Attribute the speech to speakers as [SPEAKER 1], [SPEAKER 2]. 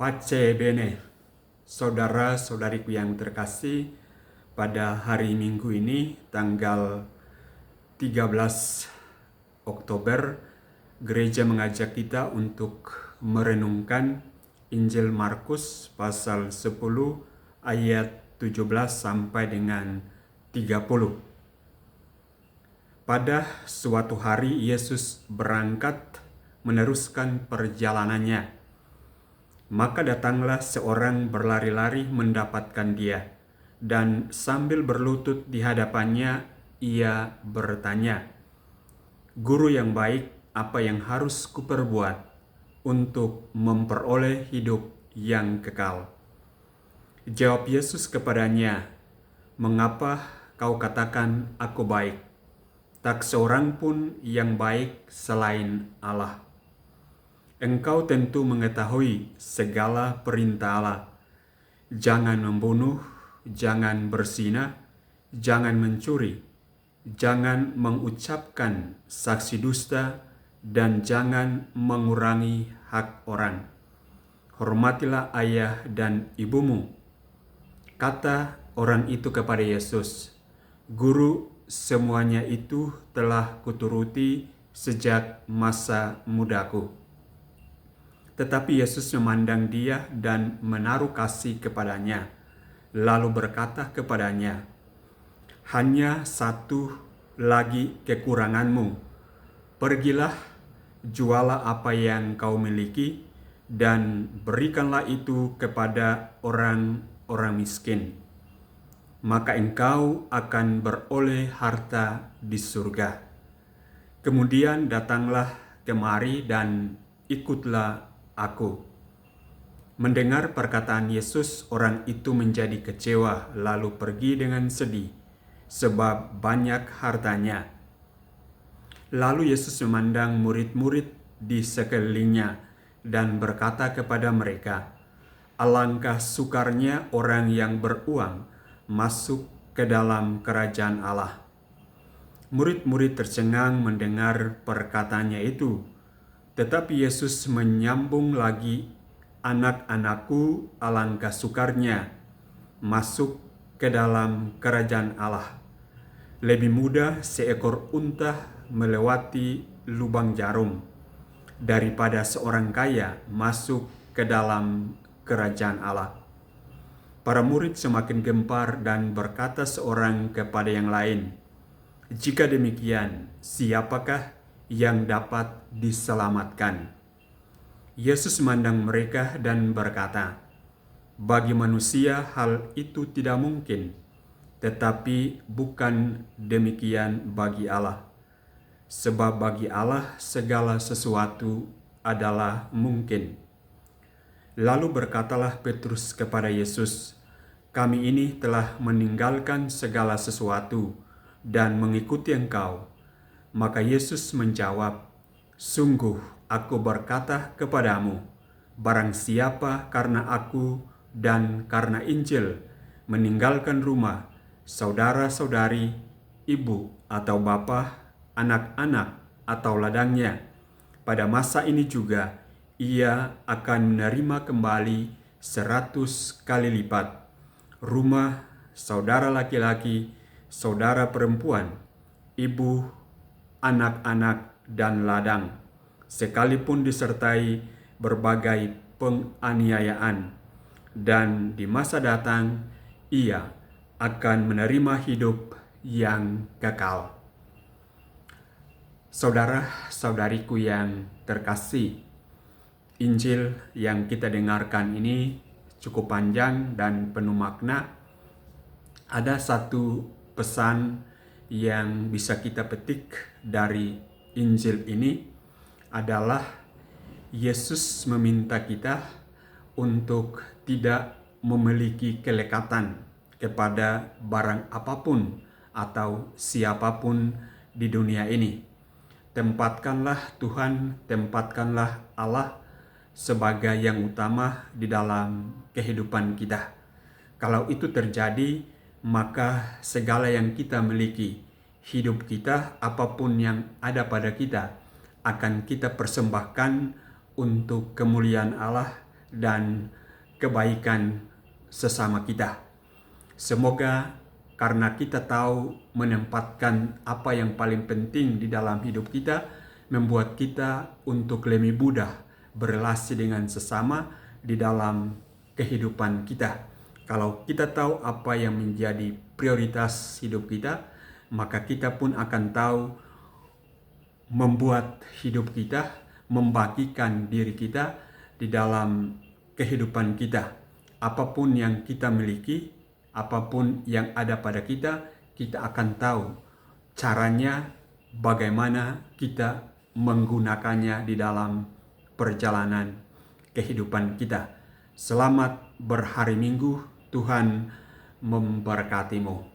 [SPEAKER 1] Pace bene, saudara-saudariku yang terkasih, pada hari Minggu ini tanggal 13 Oktober, gereja mengajak kita untuk merenungkan Injil Markus pasal 10 ayat 17 sampai dengan 30. Pada suatu hari Yesus berangkat meneruskan perjalanannya. Maka datanglah seorang berlari-lari mendapatkan dia, dan sambil berlutut di hadapannya, ia bertanya, "Guru yang baik, apa yang harus kuperbuat untuk memperoleh hidup yang kekal?" Jawab Yesus kepadanya, "Mengapa kau katakan aku baik? Tak seorang pun yang baik selain Allah. Engkau tentu mengetahui segala perintah Allah. Jangan membunuh, jangan berzina, jangan mencuri, jangan mengucapkan saksi dusta, dan jangan mengurangi hak orang. Hormatilah ayah dan ibumu." Kata orang itu kepada Yesus, "Guru, semuanya itu telah kuturuti sejak masa mudaku." Tetapi Yesus memandang dia dan menaruh kasih kepadanya, lalu berkata kepadanya, "Hanya satu lagi kekuranganmu. Pergilah, jualah apa yang kau miliki, dan berikanlah itu kepada orang-orang miskin. Maka engkau akan beroleh harta di surga. Kemudian datanglah kemari dan ikutlah aku." Mendengar perkataan Yesus, orang itu menjadi kecewa lalu pergi dengan sedih, sebab banyak hartanya. Lalu Yesus memandang murid-murid di sekelilingnya dan berkata kepada mereka, "Alangkah sukarnya orang yang beruang masuk ke dalam kerajaan Allah." Murid-murid tercengang mendengar perkataannya itu. Tetapi Yesus menyambung lagi, "Anak-anakku, alangkah sukarnya masuk ke dalam kerajaan Allah. Lebih mudah seekor unta melewati lubang jarum daripada seorang kaya masuk ke dalam kerajaan Allah." Para murid semakin gempar dan berkata seorang kepada yang lain, "Jika demikian, siapakah yang dapat diselamatkan?" Yesus memandang mereka dan berkata, "Bagi manusia hal itu tidak mungkin, tetapi bukan demikian bagi Allah. Sebab bagi Allah segala sesuatu adalah mungkin." Lalu berkatalah Petrus kepada Yesus, "Kami ini telah meninggalkan segala sesuatu dan mengikuti Engkau." Maka Yesus menjawab, "Sungguh aku berkata kepadamu, barang siapa karena aku dan karena Injil meninggalkan rumah, saudara-saudari, ibu atau bapa, anak-anak atau ladangnya, pada masa ini juga ia akan menerima kembali 100 kali lipat rumah, saudara laki-laki, saudara perempuan, ibu, anak-anak, dan ladang, sekalipun disertai berbagai penganiayaan, dan di masa datang ia akan menerima hidup yang kekal." Saudara-saudariku yang terkasih, Injil yang kita dengarkan ini cukup panjang dan penuh makna. Ada satu pesan yang bisa kita petik dari Injil ini adalah Yesus meminta kita untuk tidak memiliki kelekatan kepada barang apapun atau siapapun di dunia ini. Tempatkanlah Tuhan, tempatkanlah Allah sebagai yang utama di dalam kehidupan kita. Kalau itu terjadi, maka segala yang kita miliki, hidup kita, apapun yang ada pada kita, akan kita persembahkan untuk kemuliaan Allah dan kebaikan sesama kita. Semoga karena kita tahu menempatkan apa yang paling penting di dalam hidup kita, membuat kita untuk lebih mudah berrelasi dengan sesama di dalam kehidupan kita. Kalau kita tahu apa yang menjadi prioritas hidup kita, maka kita pun akan tahu membuat hidup kita, membagikan diri kita di dalam kehidupan kita. Apapun yang kita miliki, apapun yang ada pada kita, kita akan tahu caranya bagaimana kita menggunakannya di dalam perjalanan kehidupan kita. Selamat berhari Minggu, Tuhan memberkatimu.